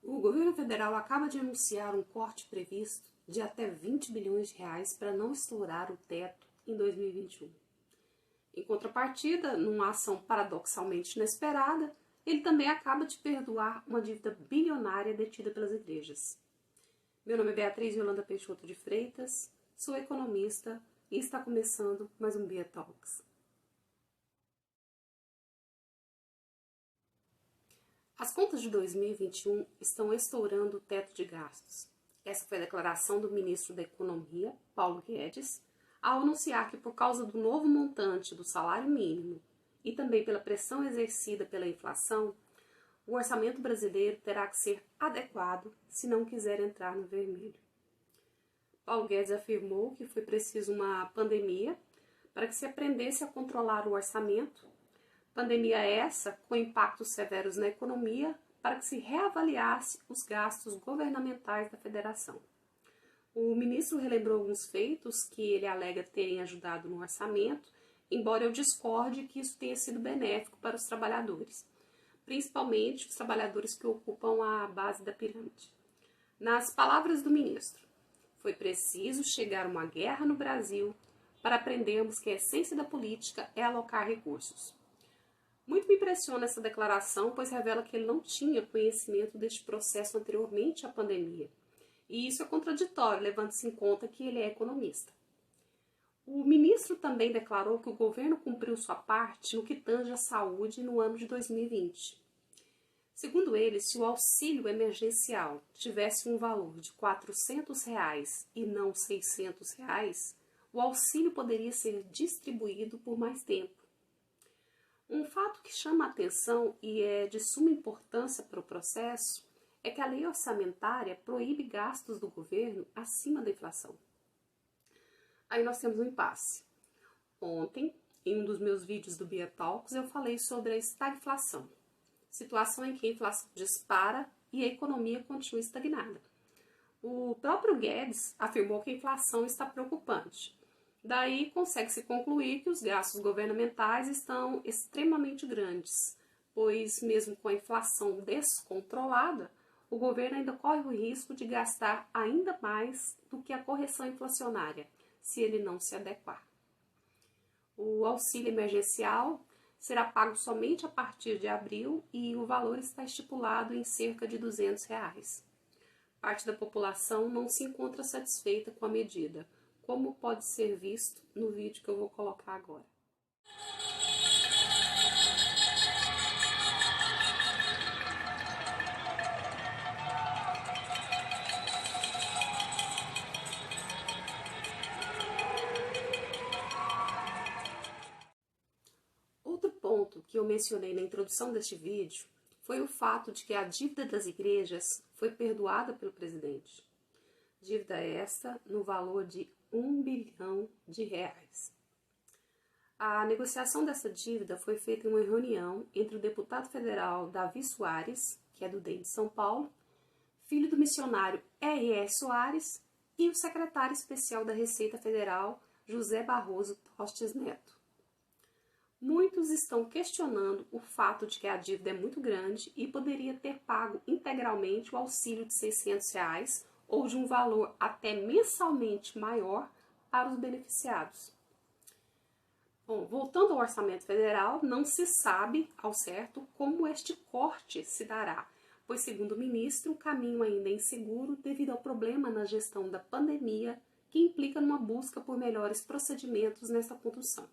O governo federal acaba de anunciar um corte previsto de até 20 bilhões de reais para não estourar o teto em 2021. Em contrapartida, numa ação paradoxalmente inesperada, ele também acaba de perdoar uma dívida bilionária detida pelas igrejas. Meu nome é Beatriz Yolanda Peixoto de Freitas, sou economista e está começando mais um Bia Talks. As contas de 2021 estão estourando o teto de gastos. Essa foi a declaração do ministro da Economia, Paulo Guedes, ao anunciar que, por causa do novo montante do salário mínimo e também pela pressão exercida pela inflação, o orçamento brasileiro terá que ser adequado se não quiser entrar no vermelho. Paulo Guedes afirmou que foi preciso uma pandemia para que se aprendesse a controlar o orçamento. Pandemia essa com impactos severos na economia para que se reavaliasse os gastos governamentais da federação. O ministro relembrou alguns feitos que ele alega terem ajudado no orçamento, embora eu discorde que isso tenha sido benéfico para os trabalhadores, principalmente os trabalhadores que ocupam a base da pirâmide. Nas palavras do ministro, foi preciso chegar a uma guerra no Brasil para aprendermos que a essência da política é alocar recursos. Muito me impressiona essa declaração, pois revela que ele não tinha conhecimento deste processo anteriormente à pandemia. E isso é contraditório, levando-se em conta que ele é economista. O ministro também declarou que o governo cumpriu sua parte no que tange à saúde no ano de 2020. Segundo ele, se o auxílio emergencial tivesse um valor de R$ 400 e não R$ 600, o auxílio poderia ser distribuído por mais tempo. Um fato que chama a atenção e é de suma importância para o processo é que a lei orçamentária proíbe gastos do governo acima da inflação. Aí nós temos um impasse. Ontem, em um dos meus vídeos do Bia Talks, eu falei sobre a estagflação, situação em que a inflação dispara e a economia continua estagnada. O próprio Guedes afirmou que a inflação está preocupante. Daí consegue-se concluir que os gastos governamentais estão extremamente grandes, pois mesmo com a inflação descontrolada, o governo ainda corre o risco de gastar ainda mais do que a correção inflacionária, se ele não se adequar. O auxílio emergencial será pago somente a partir de abril e o valor está estipulado em cerca de R$ 200. Parte da população não se encontra satisfeita com a medida, como pode ser visto no vídeo que eu vou colocar agora. Outro ponto que eu mencionei na introdução deste vídeo foi o fato de que a dívida das igrejas foi perdoada pelo presidente. Dívida essa no valor de R$ 1 bilhão. A negociação dessa dívida foi feita em uma reunião entre o deputado federal Davi Soares, que é do DEM de São Paulo, filho do missionário R.S. Soares, e o secretário especial da Receita Federal, José Barroso Tostes Neto. Muitos estão questionando o fato de que a dívida é muito grande e poderia ter pago integralmente o auxílio de R$ 600 ou de um valor até mensalmente maior para os beneficiados. Bom, voltando ao orçamento federal, não se sabe ao certo como este corte se dará, pois, segundo o ministro, o caminho ainda é inseguro devido ao problema na gestão da pandemia, que implica numa busca por melhores procedimentos nessa condução.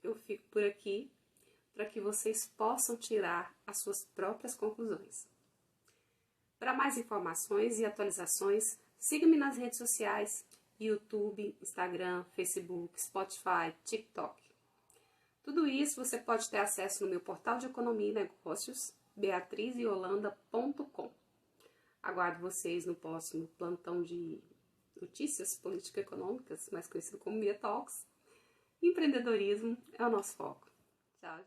Eu fico por aqui para que vocês possam tirar as suas próprias conclusões. Para mais informações e atualizações, siga-me nas redes sociais, YouTube, Instagram, Facebook, Spotify, TikTok. Tudo isso você pode ter acesso no meu portal de economia e negócios, beatrizyolanda.com. Aguardo vocês no próximo plantão de notícias político-econômicas, mais conhecido como Bia Talks. Empreendedorismo é o nosso foco. Tchau.